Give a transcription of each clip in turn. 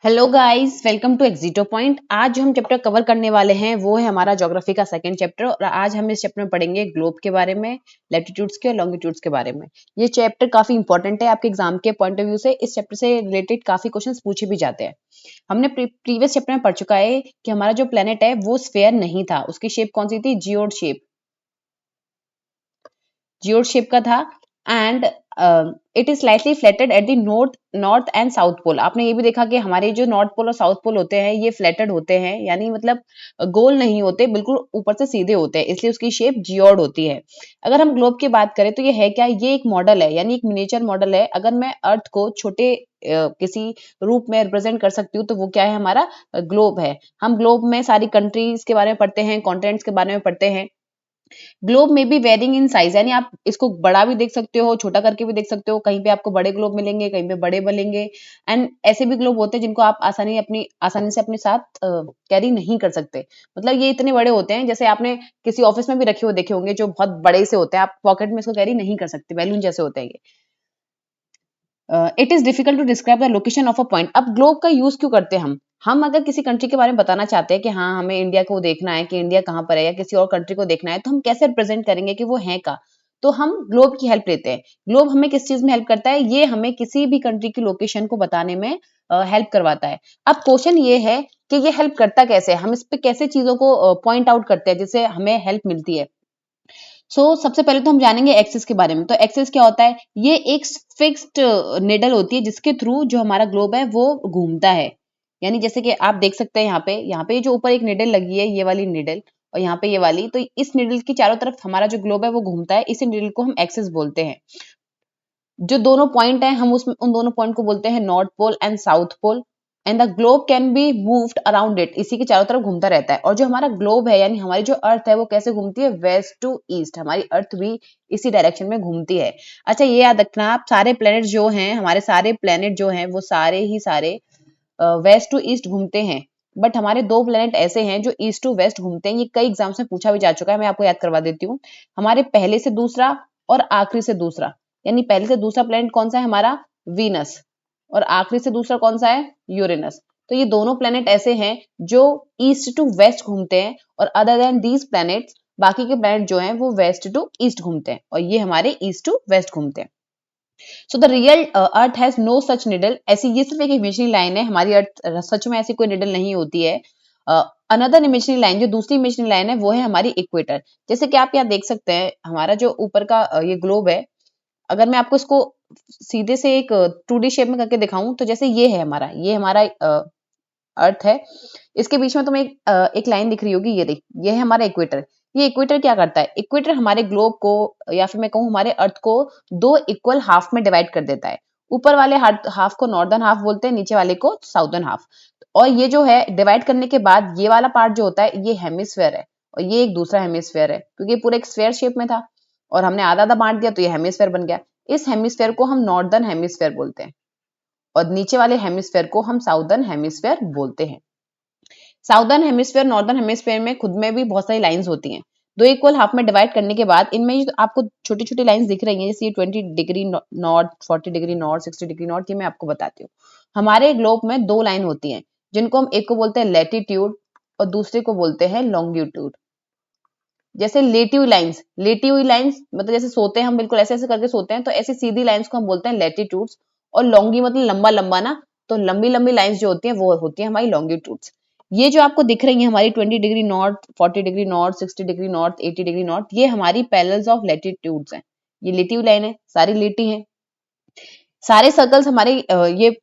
Hello guys, welcome to Exito point. आज जो हम चैप्टर कवर करने वाले हैं वो है हमारा ज्योग्राफी का सेकंड चैप्टर और आज हम इस चैप्टर में पढ़ेंगे ग्लोब के बारे में, लैटिट्यूड्स के और लॉन्गिट्यूड्स के बारे में। ये चैप्टर काफी इंपॉर्टेंट है आपके एग्जाम के पॉइंट ऑफ व्यू से। इस चैप्टर से रिलेटेड काफी क्वेश्चंस पूछे भी जाते हैं। हमने प्रीवियस चैप्टर में पढ़ चुका है कि हमारा जो प्लेनेट है वो स्फेयर नहीं था, उसकी शेप कौन सी थी? जियोड शेप का था। And it is slightly flatted at the north and south pole. आपने ये भी देखा कि हमारे जो नॉर्थ पोल और साउथ पोल होते हैं ये फ्लैटेड होते हैं, यानी मतलब गोल नहीं होते, बिल्कुल ऊपर से सीधे होते हैं, इसलिए उसकी शेप जियोड होती है। अगर हम ग्लोब की बात करें तो ये है क्या? ये एक मॉडल है, यानी एक मिनिएचर मॉडल है। अगर मैं अर्थ को छोटे किसी रूप में रिप्रेजेंट कर सकती हूँ तो वो क्या है? हमारा ग्लोब है। हम ग्लोब में सारी कंट्रीज के बारे में पढ़ते हैं, कॉन्टिनेंट्स के बारे में पढ़ते हैं। ग्लोब में बी वेरिंग इन साइज, यानी आप इसको बड़ा भी देख सकते हो, छोटा करके भी देख सकते हो। कहीं पे आपको बड़े ग्लोब मिलेंगे, कहीं पे बड़े मिलेंगे। एंड ऐसे भी ग्लोब होते हैं जिनको आप आसानी से अपने साथ कैरी नहीं कर सकते। मतलब ये इतने बड़े होते हैं, जैसे आपने किसी ऑफिस में भी रखे हुए देखे होंगे जो बहुत बड़े से होते हैं, आप पॉकेट में इसको कैरी नहीं कर सकते, बैलून जैसे होते हैं ये। It is difficult to describe the location of a point. अब ग्लोब का यूज क्यों करते हैं हम अगर किसी कंट्री के बारे में बताना चाहते हैं कि हाँ हमें इंडिया को देखना है कि इंडिया कहाँ पर है, या किसी और कंट्री को देखना है, तो हम कैसे रिप्रेजेंट करेंगे कि वो है का? तो हम ग्लोब की हेल्प लेते हैं। ग्लोब हमें किस चीज में हेल्प करता है? ये हमें किसी भी कंट्री की लोकेशन को बताने में हेल्प करवाता है। अब क्वेश्चन ये है कि ये हेल्प करता कैसे है, हम इस पे कैसे चीजों को पॉइंट आउट करते हैं जिससे हमें हेल्प मिलती है। सबसे पहले तो हम जानेंगे एक्सिस के बारे में। तो एक्सिस क्या होता है? ये एक फिक्स्ड निडल होती है जिसके थ्रू जो हमारा ग्लोब है वो घूमता है। यानी जैसे कि आप देख सकते हैं यहाँ पे जो ऊपर एक निडल लगी है, ये वाली निडल, और यहाँ पे ये वाली, तो इस निडल की चारों तरफ हमारा जो ग्लोब है वो घूमता है। इसी निडल को हम एक्सिस बोलते हैं। जो दोनों पॉइंट हैं हम उसमें उन दोनों पॉइंट को बोलते हैं north pole and south pole. And the globe can be moved around it, इसी के चारों तरफ घूमता रहता है। और जो हमारा ग्लोब है, यानी हमारी जो अर्थ है, वो कैसे घूमती है? West to east. हमारी अर्थ भी इसी डायरेक्शन में घूमती है। अच्छा, ये याद रखना, आप सारे प्लेनेट जो हैं, हमारे सारे प्लेनेट जो हैं वो सारे ही सारे वेस्ट टू ईस्ट घूमते हैं। बट हमारे दो प्लेनेट ऐसे हैं जो ईस्ट टू वेस्ट घूमते हैं। ये कई एग्जाम्स में पूछा भी जा चुका है, मैं आपको याद करवा देती हूँ। हमारे पहले से दूसरा और आखिरी से दूसरा, यानी पहले से दूसरा प्लेनेट कौन सा है? हमारा वीनस। और आखिरी से दूसरा कौन सा है? यूरेनस। तो ये दोनों प्लेनेट ऐसे हैं जो ईस्ट टू वेस्ट घूमते हैं, और अदर देन दीज प्लैनेट्स, बाकी के प्लैनेट जो हैं वो वेस्ट टू ईस्ट घूमते हैं, और ये हमारे ईस्ट टू वेस्ट घूमते हैं। So the real earth has no such needle. ऐसी ये सिर्फ एक इमेजिनरी लाइन है, हमारी अर्थ सच में ऐसी कोई निडल नहीं होती है। अनदर इमेजिनरी लाइन, जो दूसरी इमेजिनरी लाइन है, वो है हमारी इक्वेटर। जैसे कि आप यहाँ देख सकते हैं, हमारा जो ऊपर का ये ग्लोब है, अगर मैं आपको इसको सीधे से एक 2D शेप में करके दिखाऊं, तो जैसे ये हमारा अर्थ है। इसके बीच में तुम्हें एक लाइन दिख रही होगी, ये देख, ये है हमारा इक्वेटर। ये इक्वेटर क्या करता है? इक्वेटर हमारे ग्लोब को, या फिर मैं कहूँ हमारे अर्थ को, दो इक्वल हाफ में डिवाइड कर देता है। ऊपर वाले हाफ को नॉर्दर्न हाफ बोलते हैं, नीचे वाले को साउदर्न हाफ। और ये जो है डिवाइड करने के बाद ये वाला पार्ट जो होता है ये हेमिस्फेयर है, और ये एक दूसरा हेमिस्फेयर है, क्योंकि ये पूरा एक स्फेयर शेप में था और हमने आधा आधा बांट दिया तो ये हेमिस्फेयर बन गया। इस हेमिस्फेयर को हम नॉर्दर्न हेमिस्फेयर बोलते हैं, और नीचे वाले हेमिस्फेयर को हम साउदर्न हेमिस्फेयर बोलते हैं। साउदर्न हेमिस्फेयर, नॉर्दर्न हेमिस्फेयर में खुद में भी बहुत सारी लाइंस होती हैं। दो इक्वल हाफ में डिवाइड करने के बाद इनमें आपको छोटी छोटी लाइंस दिख रही हैं, जैसे ये 20 degree north, 40 degree north, 60 degree north, ये मैं आपको बताती हूँ। हमारे ग्लोब में दो लाइन होती हैं, जिनको हम एक को बोलते हैं लैटिट्यूड और दूसरे को बोलते हैं लॉन्गिट्यूड। जैसे लेटी हुई लाइंस मतलब जैसे सोते हैं हम, बिल्कुल ऐसे ऐसे करके सोते हैं, तो ऐसी सीधी लाइंस को हम बोलते हैं लैटिट्यूड्स। और लॉन्गी मतलब लंबा लंबा ना, तो लंबी लंबी लाइंस जो होती हैं वो होती है हमारी लॉन्गिट्यूड्स। ये जो आपको दिख रही है हमारी 20 degree north, 40 degree north, 60 degree north, 80 degree north, ये हमारी पैरेलल्स ऑफ लैटिट्यूड्स हैं। ये लेटी हुई लाइन है, सारी लेटी हैं। सारे सर्कल्स हमारे ये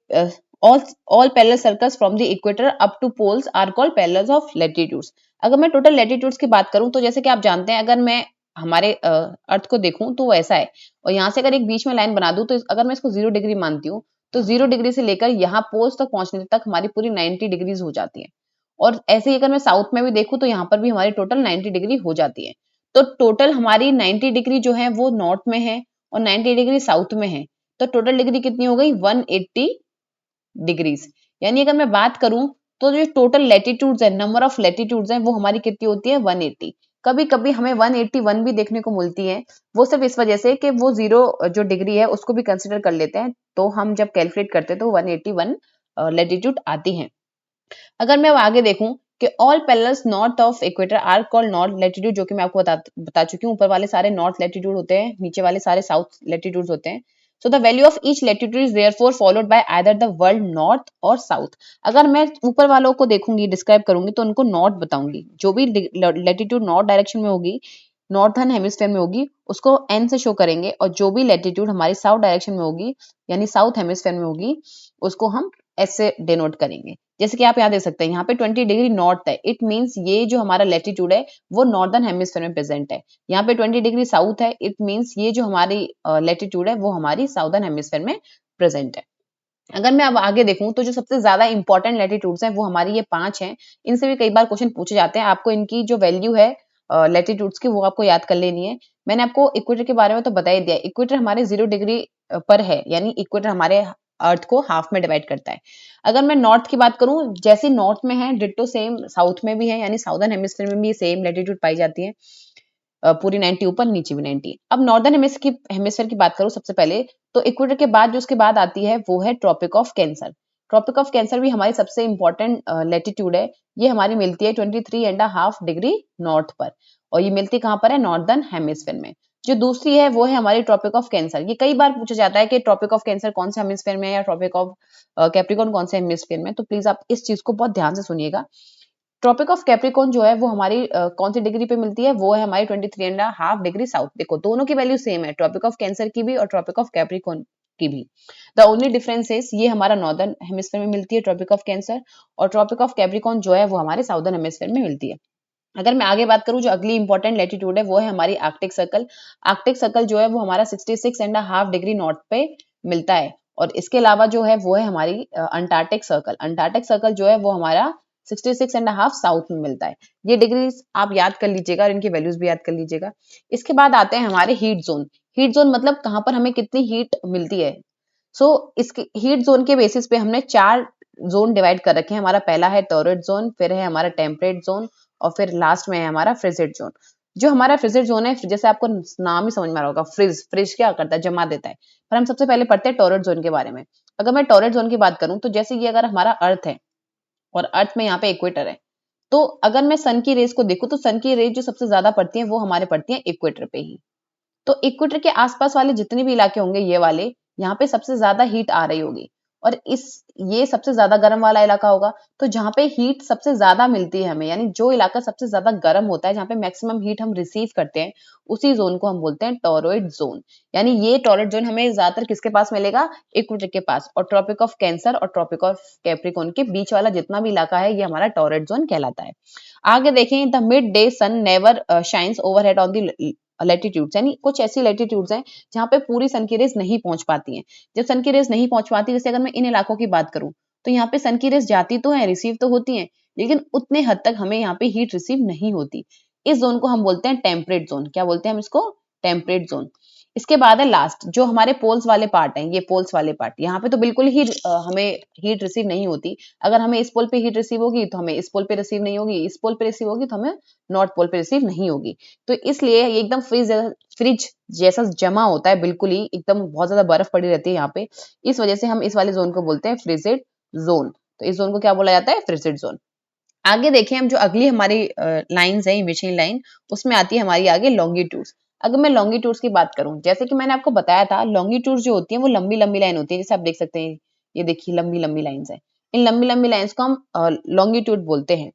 all all parallel circles from the equator up to poles are called parallels of latitudes. अगर मैं टोटल लैटिट्यूड्स की बात करूं, तो जैसे कि आप जानते हैं, अगर मैं हमारे अर्थ को देखूं तो वो ऐसा है, और यहाँ से अगर एक बीच में लाइन बना दूं, तो अगर मैं इसको 0 डिग्री मानती हूँ, तो 0 डिग्री से लेकर यहाँ पोल्स तक पहुंचने तक हमारी पूरी 90 डिग्रीज हो जाती है। और ऐसे ही अगर मैं साउथ में भी देखूं, तो यहाँ पर भी हमारी टोटल 90 डिग्री हो जाती है। तो टोटल हमारी 90 डिग्री जो है वो नॉर्थ में है, और 90 डिग्री साउथ में है। तो टोटल डिग्री कितनी हो गई? 180 डिग्रीज। यानी अगर मैं बात करूं, तो जो टोटल लैटिट्यूड्स है, नंबर ऑफ लैटिट्यूड्स है, वो हमारी कितनी होती है? 180। कभी कभी हमें 181 भी देखने को मिलती है। वो सिर्फ इस वजह से कि वो जीरो जो डिग्री है उसको भी कंसिडर कर लेते हैं, तो हम जब कैलकुलेट करते हैं तो 181 लेटीट्यूड आती हैं। अगर मैं अब आगे देखूं कि all parallels north of equator are called north latitude, जो कि मैं आपको बता चुकी हूँ, ऊपर वाले सारे नॉर्थ लेटीट्यूड होते हैं, नीचे वाले सारे साउथ लेटीट्यूड होते हैं। So the value of each latitude is therefore followed by either the world north और साउथ। अगर मैं ऊपर वालों को देखूंगी, डिस्क्राइब करूंगी, तो उनको नॉर्थ बताऊंगी। जो भी लेटीट्यूड नॉर्थ डायरेक्शन में होगी, नॉर्थर्न हेमिस्फीयर में होगी, उसको एन से शो करेंगे, और जो भी लेटीट्यूड हमारी साउथ डायरेक्शन में होगी यानी साउथ हेमिस्फीयर में होगी, उसको हम एस से डिनोट करेंगे। जैसे कि आप यहाँ देख सकते हैं, यहाँ पे 20 डिग्री नॉर्थ है, इट मींस ये जो हमारा लेटीट्यूड है वो नॉर्दर्न हेमिस्फीयर में प्रेजेंट है। यहाँ पे 20 डिग्री साउथ है, इट मींस ये जो हमारी लेटीट्यूड है वो हमारी साउदर्न हेमिस्फीयर में प्रेजेंट है। अगर मैं अब आगे देखूं तो जो सबसे ज्यादा इंपॉर्टेंट लेटीट्यूड्स हैं वो हमारी ये 5 हैं। इनसे भी कई बार क्वेश्चन पूछे जाते हैं। आपको इनकी जो वैल्यू है लेटीट्यूड्स की वो आपको याद कर लेनी है। मैंने आपको इक्वेटर के बारे में तो बता ही दिया। इक्वेटर हमारे 0 डिग्री पर है, यानी इक्वेटर हमारे अर्थ को हाफ में डिवाइड करता है। अगर मैं नॉर्थ की बात करूं, जैसे नॉर्थ में है डिट्टो सेम साउथ में भी है, यानी साउदर्न हेमिस्फीयर में भी सेम लेटीट्यूड पाई जाती है। पूरी 90 ऊपर, नीचे भी 90। अब नॉर्दर्न हेमिस्फीयर की बात करूं सबसे पहले, तो इक्वेटर के बाद जो उसके बाद आती है वो है tropic of cancer. Tropic of cancer भी हमारी सबसे इंपॉर्टेंट लेटीट्यूड है। ये हमारी मिलती है 23.5 डिग्री नॉर्थ पर, और ये मिलती कहाँ पर है? नॉर्दर्न हेमिस्फीयर में। जो दूसरी है वो है हमारी ट्रॉपिक ऑफ कैंसर। ये कई बार पूछा जाता है कि ट्रॉपिक ऑफ कैंसर कौन से हेमिस्फीयर में है या ट्रॉपिक ऑफ कैप्रिकॉर्न कौन से हेमिस्फीयर में। तो प्लीज आप इस चीज को बहुत ध्यान से सुनिएगा। ट्रॉपिक ऑफ कैप्रिकॉर्न जो है वो हमारी कौन सी डिग्री पे मिलती है? वो है हमारी 23.5 डिग्री साउथ। देखो दोनों की वैल्यू सेम है, ट्रॉपिक ऑफ कैंसर की भी और ट्रॉपिक ऑफ कैप्रिकॉर्न की भी। द ओनली डिफरेंस इज ये हमारा नॉर्दर्न हेमिस्फीयर में मिलती है ट्रॉपिक ऑफ कैंसर, और ट्रॉपिक ऑफ कैप्रिकॉर्न जो है वो हमारे साउदर्न हेमिस्फीयर में मिलती है। अगर मैं आगे बात करूं, जो अगली इंपॉर्टेंट लेटीट्यूड है वो है हमारी आर्कटिक सर्कल। आर्कटिक सर्कल जो है वो हमारा 66.5 डिग्री नॉर्थ पे मिलता है। और इसके अलावा जो है वो है हमारी अंटार्कटिक सर्कल। अंटार्कटिक सर्कल जो है वो हमारा 66.5 साउथ में मिलता है। ये डिग्री आप याद कर लीजिएगा और इनकी वैल्यूज भी याद कर लीजिएगा। इसके बाद आते हैं हमारे हीट जोन। हीट जोन मतलब कहाँ पर हमें कितनी हीट मिलती है। इसके हीट जोन के बेसिस पे हमने 4 जोन डिवाइड कर रखे हैं। हमारा पहला है टॉररिड जोन, फिर है हमारा टेम्परेट जोन, और फिर लास्ट में है हमारा फ्रिजिड जोन। जो हमारा फ्रिजिड जोन है, जैसे आपको नाम ही समझ में आ रहा होगा, फ्रिज फ्रिज क्या करता है? जमा देता है। पर हम सबसे पहले पढ़ते हैं टॉररिड जोन के बारे में। अगर मैं टॉररिड जोन की बात करूं, तो जैसे ये अगर हमारा अर्थ है और अर्थ में यहाँ पे इक्वेटर है, तो अगर मैं सन की रेज को देखूं तो सन की रेज जो सबसे ज्यादा पड़ती है वो हमारे पड़ती है इक्वेटर पे ही। तो इक्वेटर के आसपास वाले जितने भी इलाके होंगे, ये वाले, यहाँ पे सबसे ज्यादा हीट आ रही होगी, और ये सबसे ज्यादा गर्म वाला इलाका होगा। तो जहाँ पे हीट सबसे ज्यादा मिलती है हमें, यानी जो इलाका सबसे ज्यादा गर्म होता है, जहाँ पे मैक्सिमम हीट हम रिसीव करते हैं, उसी जोन को हम बोलते हैं टॉरॉइड जोन। यानी ये टॉरॉइड जोन हमें ज्यादातर किसके पास मिलेगा? इक्वेटर के पास। और ट्रॉपिक ऑफ कैंसर और ट्रॉपिक ऑफ कैप्रिकॉर्न के बीच वाला जितना भी इलाका है, ये हमारा टॉरॉइड जोन कहलाता है। आगे देखें, the mid day sun never shines overhead on the latitudes, यानी कुछ ऐसी लेटीट्यूड्स हैं जहाँ पे पूरी सन की रेज नहीं पहुंच पाती हैं। जब सन की रेज नहीं पहुंच पाती, जैसे अगर मैं इन इलाकों की बात करूं, तो यहाँ पे सन की रेज जाती तो है, रिसीव तो होती है, लेकिन उतने हद तक हमें यहाँ पे हीट रिसीव नहीं होती। इस जोन को हम बोलते हैं टेम्परेट जोन। क्या बोलते हैं हम इसको? Temperate zone. इसके बाद है लास्ट, जो हमारे पोल्स वाले पार्ट हैं, ये पोल्स वाले पार्ट, यहाँ पे तो बिल्कुल ही हमें हीट रिसीव नहीं होती। अगर हमें इस पोल पे हीट रिसीव होगी तो हमें इस पोल पे रिसीव नहीं होगी, इस पोल पे रिसीव होगी तो हमें नॉर्थ पोल पे रिसीव नहीं होगी। तो इसलिए ये एकदम फ्रिज जैसा जमा होता है, बिल्कुल ही एकदम बहुत ज्यादा बर्फ पड़ी रहती है यहाँ पे। इस वजह से हम इस वाले जोन को बोलते हैं फ्रिजिड जोन। तो इस जोन को क्या बोला जाता है? Frigid zone. आगे देखें हम, जो अगली हमारी लाइंस है इमेजिंग लाइन, उसमें आती है हमारी आगे लॉन्गिट्यूड्स। अगर मैं लॉन्गिट्यूड्स की बात करूं, जैसे कि मैंने आपको बताया था, लॉन्गिट्यूड्स जो होती है वो लंबी लंबी लाइन होती है। जैसे आप देख सकते हैं, ये देखिए लंबी लंबी लाइंस है। इन लंबी लंबी लाइंस को हम लॉन्गिट्यूड बोलते हैं।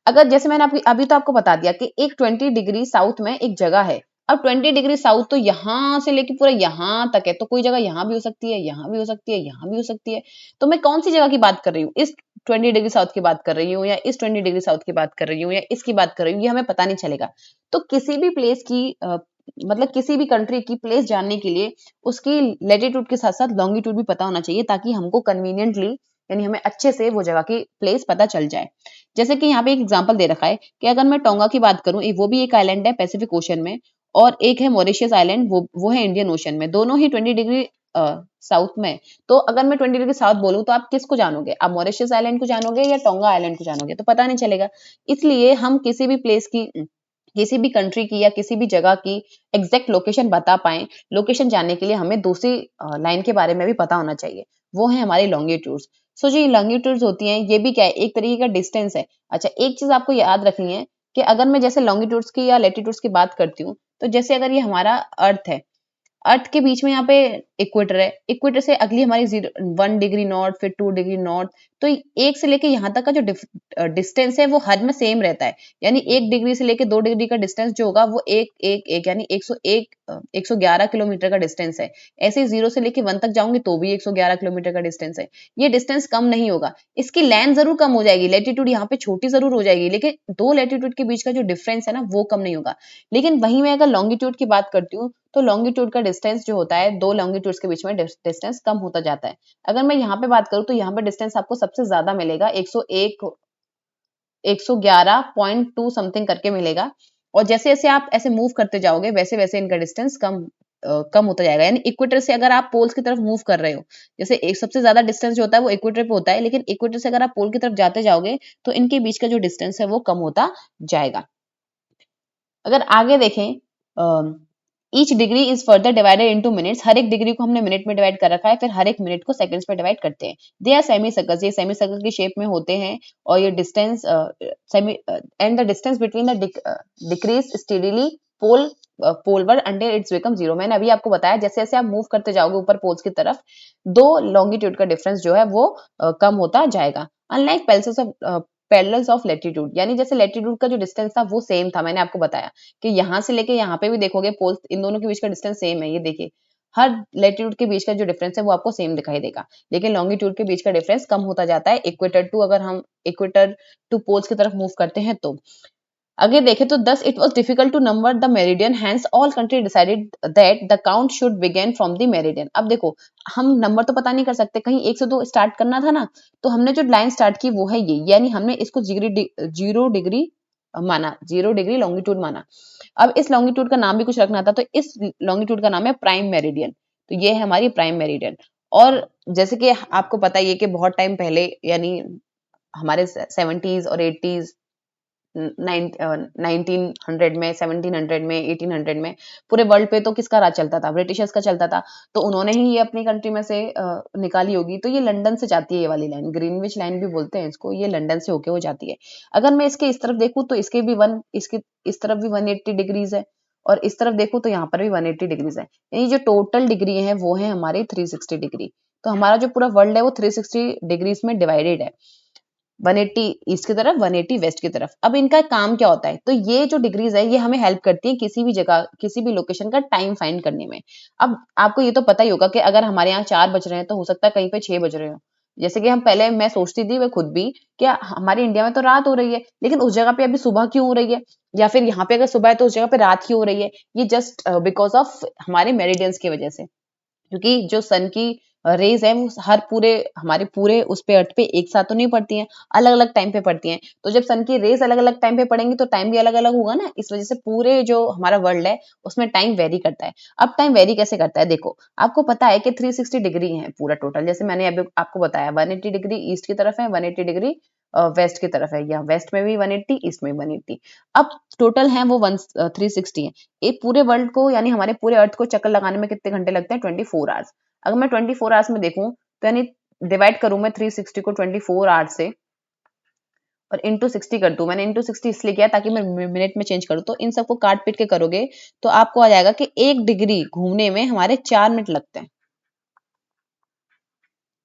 अगर जैसे मैंने आपको अभी तो आपको बता दिया कि एक 20 डिग्री साउथ में एक जगह है। अब 20 डिग्री साउथ तो यहाँ से लेके पूरा यहाँ तक है, तो कोई जगह यहाँ भी हो सकती है, यहाँ भी हो सकती है, यहाँ भी हो सकती है। तो मैं कौन सी जगह की बात कर रही हूँ? इस 20 डिग्री साउथ की बात कर रही हूँ, या इस 20 डिग्री साउथ की बात कर रही हूँ, या इसकी बात कर रही हूँ, ये हमें पता नहीं चलेगा। तो किसी भी प्लेस की मतलब किसी भी कंट्री की प्लेस जानने के लिए उसकी लेटीट्यूड के साथ साथ लॉन्गिट्यूड भी पता होना चाहिए, ताकि हमको कन्वीनियंटली, यानी हमें अच्छे से वो जगह की प्लेस पता चल जाए। जैसे कि यहाँ पे एक एग्जांपल दे रखा है कि अगर मैं टोंगा की बात करूं, वो भी एक आइलैंड है पैसिफिक ओशन में, और एक है मॉरिशियस आइलैंड, वो है इंडियन ओशन में। दोनों ही 20 डिग्री साउथ में। तो अगर मैं 20 डिग्री साउथ बोलूं तो आप किसको जानोगे? आप मॉरिशियस आइलैंड को जानोगे या टोंगा आइलैंड को जानोगे? तो पता नहीं चलेगा। इसलिए हम किसी भी प्लेस की किसी भी कंट्री की या किसी भी जगह की एग्जैक्ट लोकेशन बता पाएँ, लोकेशन जानने के लिए हमें दूसरी लाइन के बारे में भी पता होना चाहिए। वो है हमारी लॉन्गिट्यूड्स। सो जो ये लॉन्गिट्यूड्स होती हैं, ये भी क्या है, एक तरीके का डिस्टेंस है। अच्छा, एक चीज़ आपको याद रखनी है कि अगर मैं जैसे लॉन्गिट्यूड्स की या लैटिट्यूड्स की बात करती हूँ, तो जैसे अगर ये हमारा अर्थ है, अर्थ के बीच में यहाँ पे इक्वेटर है, इक्वेटर से अगली हमारी 1 डिग्री नॉर्थ, फिर 2 डिग्री नॉर्थ, तो 1 से लेके यहाँ तक का जो डिस्टेंस है वो हर में सेम रहता है। यानी 1 डिग्री से लेके 2 डिग्री का डिस्टेंस जो होगा वो 1 यानी 111 किलोमीटर का डिस्टेंस है। ऐसे ही 0 से लेके 1 तक जाऊँगी तो भी 111 किलोमीटर का डिस्टेंस है। ये डिस्टेंस कम नहीं होगा। इसकी लेंथ ज़रूर कम हो जाएगी, लैटिट्यूड यहाँ पे छोटी ज़रूर हो जाएगी, लेकिन 2 लैटिट्यूड के बीच का जो डिफरेंस है ना, वो कम नहीं होगा। लेकिन वहीं मैं अगर लॉन्गिट्यूड की बात करती हूँ, तो लॉन्गिट्यूड का डिस्टेंस जो होता है, 2 लॉन्गिट्यूड्स के बीच में डिस्टेंस कम होता जाता है। अगर मैं यहाँ पे बात करूँ तो यहाँ पे डिस्टेंस आपको सबसे ज़्यादा मिलेगा, 111.2 समथिंग करके मिलेगा, और जैसे-जैसे आप ऐसे मूव करते जाओगे वैसे-वैसे इनका डिस्टेंस कम होता जाएगा। यानी इक्वेटर से अगर आप पोल्स की तरफ मूव कर रहे हो, जैसे एक सबसे ज़्यादा डिस्टेंस जो होता है वो इक्वेटर पे होता है, लेकिन इक्वेटर से अगर आप पोल की तरफ जाते जाओगे तो इनके बीच का जो डिस्टेंस है वो कम होता जाएगा। अगर आगे देखें, each degree is further divided into minutes, हर एक डिग्री को हमने मिनट में डिवाइड कर रखा है, फिर हर एक मिनट को सेकंड्स में डिवाइड करते हैं। दे आर सेमी सर्कल्स, ये सेमी सर्कल की शेप में होते हैं, और ये distance semi and the distance between the decrease steadily pole पोलवर अंटिल इट्स बिकम जीरो। मैंने अभी आपको बताया जैसे जैसे आप मूव करते जाओगे ऊपर पोल्स की तरफ, 2 लॉन्गिट्यूड का डिफरेंस जो है वो कम होता जाएगा। अनलाइक पैरेलल्स ऑफ लैटिट्यूड, यानी जैसे लैटिट्यूड का जो डिस्टेंस था वो सेम था, मैंने आपको बताया कि यहाँ से लेके यहाँ पे भी देखोगे पोल्स, इन दोनों के बीच का डिस्टेंस सेम है। ये देखिए, हर लैटिट्यूड के बीच का जो डिफरेंस है वो आपको सेम दिखाई देगा, लेकिन लॉन्गिट्यूड के बीच का डिफरेंस कम होता जाता है इक्वेटर टू पोल्स की तरफ मूव करते हैं तो। आगे देखें तो thus it was difficult to number the meridian, hence all country decided that the count should begin from the meridian। अब देखो, हम नंबर तो पता नहीं कर सकते, कहीं 1 से 2 स्टार्ट करना था ना, तो हमने जो लाइन स्टार्ट की वो है ये, यानी हमने इसको 0 डिग्री माना, 0 डिग्री लॉन्गिट्यूड माना। अब इस लॉन्गिट्यूड का नाम भी कुछ रखना था, तो इस लॉन्गिट्यूड का नाम है प्राइम मेरिडियन। तो ये है हमारी प्राइम मेरिडियन। और जैसे कि आपको पता ही है कि बहुत टाइम पहले, यानी हमारे 70s और 80s, 1900 में, 1700 में, 1800 में पूरे वर्ल्ड पे तो किसका राज चलता था? ब्रिटिशर्स का चलता था। तो उन्होंने ही ये अपनी कंट्री में से निकाली होगी। तो ये लंदन से जाती है, ये वाली लाइन, ग्रीनविच लाइन भी बोलते हैं इसको, ये लंदन से होके वो जाती है। अगर मैं इसके इस तरफ देखूँ तो इसके इस तरफ भी 180 डिग्रीज है, और इस तरफ देखूँ तो यहाँ पर भी 180 डिग्रीज है। यानी जो टोटल डिग्री है वो है हमारी 360 डिग्री। तो हमारा जो पूरा वर्ल्ड है वो 360 डिग्रीज में डिवाइडेड है, 180 ईस्ट की तरफ, 180 वेस्ट की तरफ। अब इनका काम क्या होता है? तो ये जो डिग्रीज है ये हमें हेल्प करती है किसी भी जगह, किसी भी लोकेशन का टाइम फाइंड करने में। अब आपको ये तो पता ही होगा कि अगर हमारे यहाँ 4 बज रहे हैं तो हो सकता है कहीं पे 6 बज रहे हो। जैसे कि हम पहले, मैं सोचती थी, मैं खुद भी, कि हमारे इंडिया में तो रात हो रही है, लेकिन उस जगह पे अभी सुबह क्यों हो रही है? या फिर यहाँ पे अगर सुबह है तो उस जगह पे रात क्यों हो रही है? ये जस्ट बिकॉज ऑफ हमारे मेरिडियंस की वजह से, क्योंकि जो सन की रेज है वो हमारे पूरे उस पे अर्थ पे एक साथ तो नहीं पड़ती हैं, अलग-अलग टाइम पे पड़ती हैं। तो जब सन की रेज अलग-अलग टाइम पे पड़ेंगी तो टाइम भी अलग-अलग होगा ना, इस वजह से पूरे जो हमारा वर्ल्ड है उसमें टाइम वेरी करता है। अब टाइम वेरी कैसे करता है? देखो, आपको पता है कि 360 डिग्री है पूरा टोटल, जैसे मैंने अभी आपको बताया 180 डिग्री ईस्ट की तरफ है, 180 डिग्री वेस्ट की तरफ है, या वेस्ट में भी 180, ईस्ट में भी 180। अब टोटल है वो 360 है। एक पूरे वर्ल्ड को, यानी हमारे पूरे अर्थ को चक्कर लगाने में कितने घंटे लगते हैं? 24 आवर्स। अगर मैं 24 आवर्स में देखूं तो यानी डिवाइड करूं मैं 360 को 24 आवर्स से और इंटू 60 कर दूं। मैंने इंटू 60 इसलिए किया ताकि मैं मिनट में चेंज करूं, तो इन सबको काट पीट के करोगे तो आपको आ जाएगा कि 1 डिग्री घूमने में हमारे 4 मिनट लगते हैं।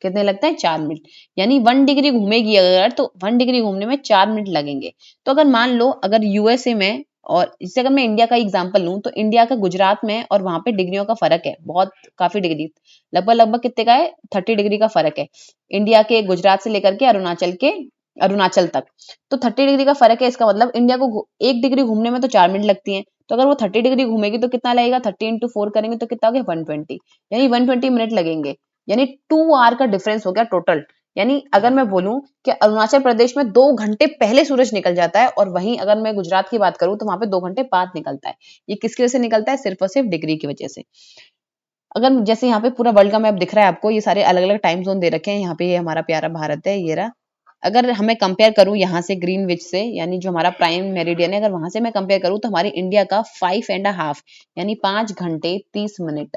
कितने लगते हैं? 4 मिनट। यानी 1 डिग्री घूमेगी अगर, तो 1 डिग्री घूमने में 4 मिनट लगेंगे। तो अगर मान लो, अगर यूएसए में, और जैसे अगर मैं इंडिया का एग्जांपल लूं तो इंडिया का गुजरात में और वहां पे डिग्रियों का फर्क है, बहुत काफी डिग्री, लगभग लगभग कितने का है? 30 डिग्री का फर्क है इंडिया के गुजरात से लेकर के अरुणाचल तक। तो 30 डिग्री का फर्क है, इसका मतलब इंडिया को 1 डिग्री घूमने में तो 4 मिनट लगती है। तो अगर वो 30 डिग्री घूमेगी तो कितना लगेगा? 30 इंटू 4 करेंगे तो कितना हो गया? 120, यानी 120 मिनट लगेंगे। यानी 2 आवर का डिफरेंस हो गया टोटल। यानी अगर मैं बोलूं कि अरुणाचल प्रदेश में 2 घंटे पहले सूरज निकल जाता है, और वहीं अगर मैं गुजरात की बात करूं तो वहां पे 2 घंटे बाद निकलता है। ये किसकी वजह से निकलता है? सिर्फ और सिर्फ डिग्री की वजह से। अगर जैसे यहाँ पे पूरा वर्ल्ड का मैप दिख रहा है आपको, ये सारे अलग अलग टाइम जोन दे रखे हैं। यहाँ पे ये हमारा प्यारा भारत है, ये रहा, अगर हमें कंपेयर करूँ यहाँ से ग्रीनविच से, यानी जो हमारा प्राइम मेरिडियन है, अगर वहां से मैं कंपेयर करूँ तो हमारी इंडिया का 5.5 यानी 5 घंटे 30 मिनट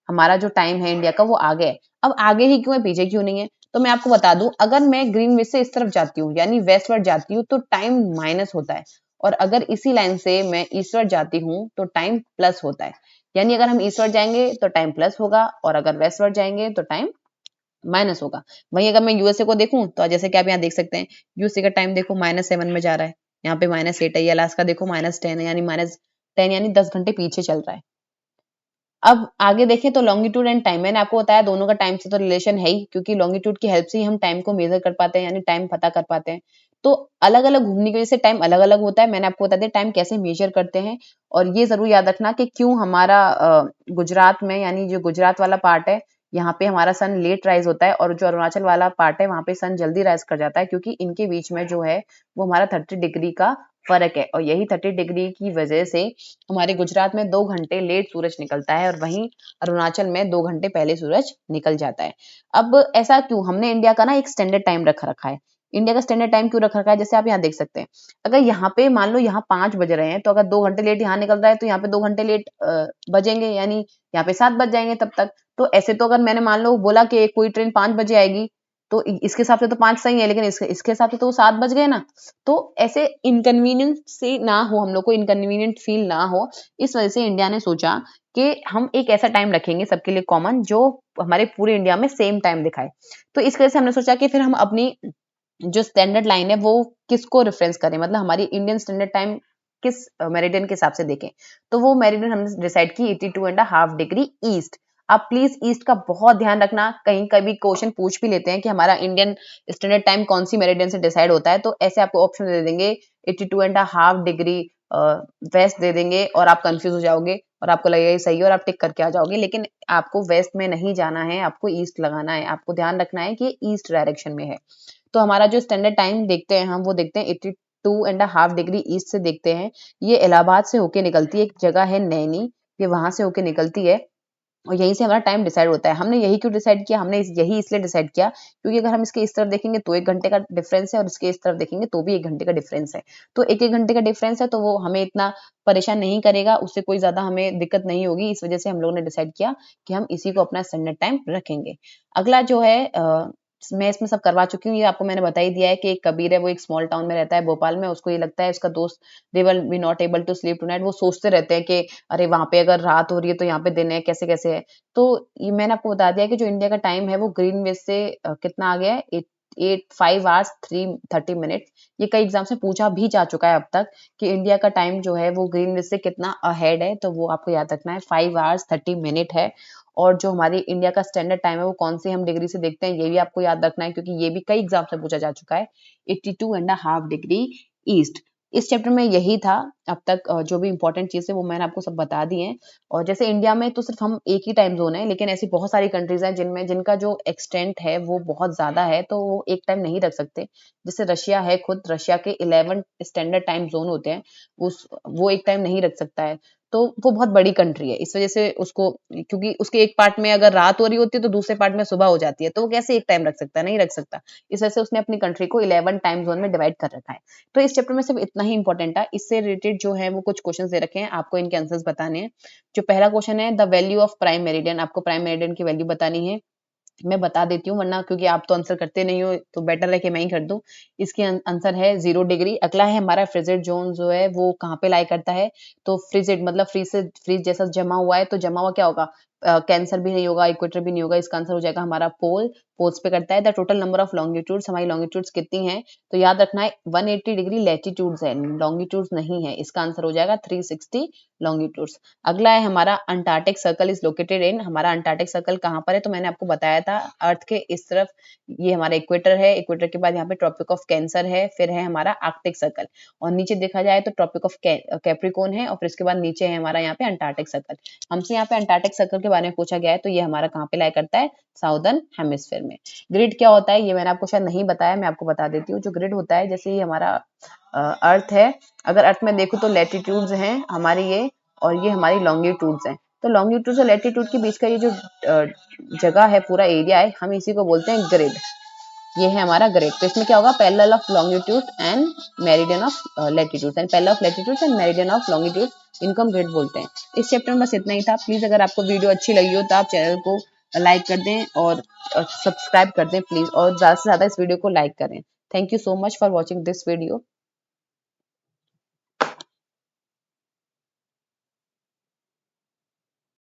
हमारा जो टाइम है इंडिया का वो आगे है। अब आगे ही क्यों है, पीछे क्यों नहीं है? तो मैं आपको बता दूं, अगर मैं ग्रीनविच से इस तरफ जाती हूँ यानी वेस्टवर्ड जाती हूँ तो टाइम माइनस होता है, और अगर इसी लाइन से मैं ईस्टवर्ड जाती हूँ तो टाइम प्लस होता है। यानी अगर हम ईस्टवर्ड जाएंगे तो टाइम प्लस होगा, और अगर वेस्टवर्ड जाएंगे तो टाइम माइनस होगा। वहीं अगर मैं यूएसए को देखूं तो जैसे कि आप यहाँ देख सकते हैं, यूएसए का टाइम देखो -7 में जा रहा है, यहाँ पे -8 है, या लास्ट का देखो -10 है, यानी -10 यानी 10 घंटे पीछे चल रहा है। अब आगे देखें तो लॉन्गिट्यूड एंड टाइम, मैंने आपको बताया दोनों का टाइम से तो रिलेशन है ही, क्योंकि लॉन्गिट्यूड की हेल्प से ही हम टाइम को मेजर कर पाते हैं, यानी टाइम पता कर पाते हैं। तो अलग अलग घूमने की वजह से टाइम अलग अलग होता है। मैंने आपको बता दिया टाइम कैसे मेजर करते हैं, और ये जरूर याद रखना कि क्यों हमारा गुजरात में, यानी जो गुजरात वाला पार्ट है, यहाँ पे हमारा सन लेट राइज होता है, और जो अरुणाचल वाला पार्ट है वहां पे सन जल्दी राइज कर जाता है, क्योंकि इनके बीच में जो है वो हमारा 30 डिग्री का फर्क है, और यही 30 डिग्री की वजह से हमारे गुजरात में 2 घंटे लेट सूरज निकलता है, और वहीं अरुणाचल में 2 घंटे पहले सूरज निकल जाता है। अब ऐसा क्यों, हमने इंडिया का ना एक स्टैंडर्ड टाइम रख रखा है। इंडिया का स्टैंडर्ड टाइम क्यों रख रखा है, जैसे आप यहाँ देख सकते हैं, अगर यहाँ पे मान लो यहाँ 5 बज रहे हैं, तो अगर 2 घंटे लेट यहाँ निकल रहा है तो यहाँ पे 2 घंटे लेट बजेंगे, यानी यहाँ पे 7 बज जाएंगे तब तक। तो ऐसे तो अगर मैंने मान लो बोला कि कोई ट्रेन 5 बजे आएगी, तो इसके हिसाब से तो 5 सही है, लेकिन इसके हिसाब से तो वो 7 बज गए ना। तो ऐसे इनकन्वीनियंट से ना हो, हम लोग को इनकन्वीनियंट फील ना हो, इस वजह से इंडिया ने सोचा कि हम एक ऐसा टाइम रखेंगे सबके लिए कॉमन, जो हमारे पूरे इंडिया में सेम टाइम दिखाए। तो इस वजह से हमने सोचा कि फिर हम अपनी जो स्टैंडर्ड लाइन है वो किसको रेफरेंस करें, मतलब हमारी इंडियन स्टैंडर्ड टाइम किस मेरिडियन के हिसाब से देखें। तो वो मेरिडियन हमने डिसाइड की 82.5 डिग्री ईस्ट। आप प्लीज ईस्ट का बहुत ध्यान रखना, कहीं कभी क्वेश्चन पूछ भी लेते हैं कि हमारा इंडियन स्टैंडर्ड टाइम कौन सी मेरिडियन से डिसाइड होता है, तो ऐसे आपको ऑप्शन दे देंगे 82.5 डिग्री वेस्ट दे देंगे, और आप कंफ्यूज हो जाओगे और आपको लगेगा ये सही है और आप टिक करके आ जाओगे, लेकिन आपको वेस्ट में नहीं जाना है, आपको ईस्ट लगाना है। आपको ध्यान रखना है कि ईस्ट डायरेक्शन में है। तो हमारा जो स्टैंडर्ड टाइम देखते हैं हम, वो देखते हैं 82.5 डिग्री ईस्ट से देखते हैं। ये इलाहाबाद से होके निकलती है, एक जगह है नैनी, ये वहां से होके निकलती है, और यहीं से हमारा टाइम डिसाइड होता है। हमने यही क्यों डिसाइड किया, हमने यही इसलिए डिसाइड किया क्योंकि अगर हम इसके इस तरफ देखेंगे तो 1 घंटे का डिफरेंस है, और इसके इस तरफ देखेंगे तो भी 1 घंटे का डिफरेंस है। तो एक एक घंटे का डिफरेंस है, तो वो हमें इतना परेशान नहीं करेगा, उससे कोई ज्यादा हमें दिक्कत नहीं होगी। इस वजह से हम लोगों ने डिसाइड किया कि हम इसी को अपना स्टैंडर्ड टाइम रखेंगे। अगला जो है मैं इसमें सब करवा चुकी हूँ, ये आपको मैंने बता ही दिया है कि एक कबीर है, वो एक स्मॉल टाउन में रहता है भोपाल में। उसको ये लगता है उसका दोस्त they will be not able to sleep tonight. वो सोचते रहते हैं कि अरे वहां पे अगर रात हो रही है तो यहाँ पे दिन है, कैसे कैसे है। तो ये मैंने आपको बता दिया कि जो इंडिया का टाइम है वो ग्रीनविच से कितना आ गया है, 5 hours 30 minutes। ये कई एग्जाम से पूछा भी जा चुका है अब तक कि इंडिया का टाइम जो है वो ग्रीनविच से कितना अहेड है, तो वो आपको याद रखना है 5 hours 30 minutes है। और जो हमारी इंडिया का स्टैंडर्ड टाइम है वो कौन सी हम डिग्री से देखते हैं, ये भी आपको याद रखना है, क्योंकि ये भी कई एग्जाम से पूछा जा चुका है। 82.5 डिग्री ईस्ट। इस चैप्टर में यही था अब तक। जो भी इंपॉर्टेंट चीज़ है वो मैंने आपको सब बता दी है। और जैसे इंडिया में तो सिर्फ हम एक ही टाइम जोन है, लेकिन ऐसी बहुत सारी कंट्रीज हैं जिनमें जिनका जो एक्सटेंट है वो बहुत ज्यादा है, तो वो एक टाइम नहीं रख सकते। जैसे रशिया है, खुद रशिया के 11 स्टैंडर्ड टाइम जोन होते हैं, वो एक टाइम नहीं रख सकता है। तो वो बहुत बड़ी कंट्री है, इस वजह से उसको, क्योंकि उसके एक पार्ट में अगर रात हो रही होती है तो दूसरे पार्ट में सुबह हो जाती है, तो वो कैसे एक टाइम रख सकता है, नहीं रख सकता। इस वजह से उसने अपनी कंट्री को 11 टाइम जोन में डिवाइड कर रखा है। तो इस चैप्टर में सिर्फ इतना ही इंपॉर्टेंट है। इससे रिलेटेड जो है वो कुछ क्वेश्चंस दे रखे हैं, आपको इनके आंसर्स बताने हैं। जो पहला क्वेश्चन है, the value of prime meridian, आपको प्राइम मेरिडियन की वैल्यू बतानी है। मैं बता देती हूँ, वरना क्योंकि आप तो आंसर करते नहीं हो तो बेटर है कि मैं ही कर दूं। इसकी आंसर है 0 डिग्री। अगला है हमारा फ्रिजिड जोन जो है वो कहाँ पे लाई करता है, तो फ्रिजिड मतलब फ्रीज से फ्रीज जैसा जमा हुआ है, तो जमा हुआ क्या होगा, कैंसर भी नहीं होगा, इक्वेटर भी नहीं होगा। इसका आंसर हो जाएगा हमारा पोल। पोल्स पे करता है। The total number of longitudes, हमारी लॉन्गिट्यूड्स कितनी है, तो याद रखना है 180 डिग्री लैटिट्यूड्स है, लॉन्गिट्यूड्स नहीं है। इसका आंसर हो जाएगा 360 लॉन्गिट्यूड्स। अगला है हमारा Antarctic circle is located in, हमारा अंटार्कटिक सर्कल कहाँ पर है, तो मैंने आपको बताया था अर्थ के इस तरफ ये हमारा इक्वेटर है, इक्वेटर के बाद यहाँ पे ट्रॉपिक ऑफ कैंसर है, फिर है हमारा आर्कटिक सर्कल, और नीचे देखा जाए तो ट्रॉपिक ऑफ कैप्रिकॉर्न है, और फिर इसके बाद नीचे है हमारा यहाँ पे अंटार्कटिक सर्कल। हमसे यहाँ पे अंटार्कटिक सर्कल के बारे में पूछा गया है, तो ये हमारा कहाँ पे लाई करता है, साउदर्न हेमिस्फेयर में। ग्रिड क्या होता है ये मैंने आपको शायद नहीं बताया, मैं आपको बता देती हूँ। जो ग्रिड होता है, जैसे ये हमारा अर्थ है, अगर अर्थ में देखो तो लैटिट्यूड्स हैं हमारी ये, और ये हमारी लॉन्गिट्यूड्स हैं। तो लॉन्गिट्यूड और लैटिट्यूड के बीच का ये जो जगह है, पूरा एरिया है, हम इसी को बोलते हैं ग्रिड। ये है हमारा ग्रिड। तो इसमें क्या होगा, parallel of longitude and meridian of latitude and parallel of latitude and meridian of longitude, इनको हम ग्रिड बोलते हैं। इस चैप्टर में बस इतना ही था। प्लीज अगर आपको वीडियो अच्छी लगी हो तो आप चैनल को लाइक कर दें और सब्सक्राइब कर दें प्लीज, और ज्यादा से ज्यादा इस वीडियो को लाइक करें। Thank you so much for watching this video.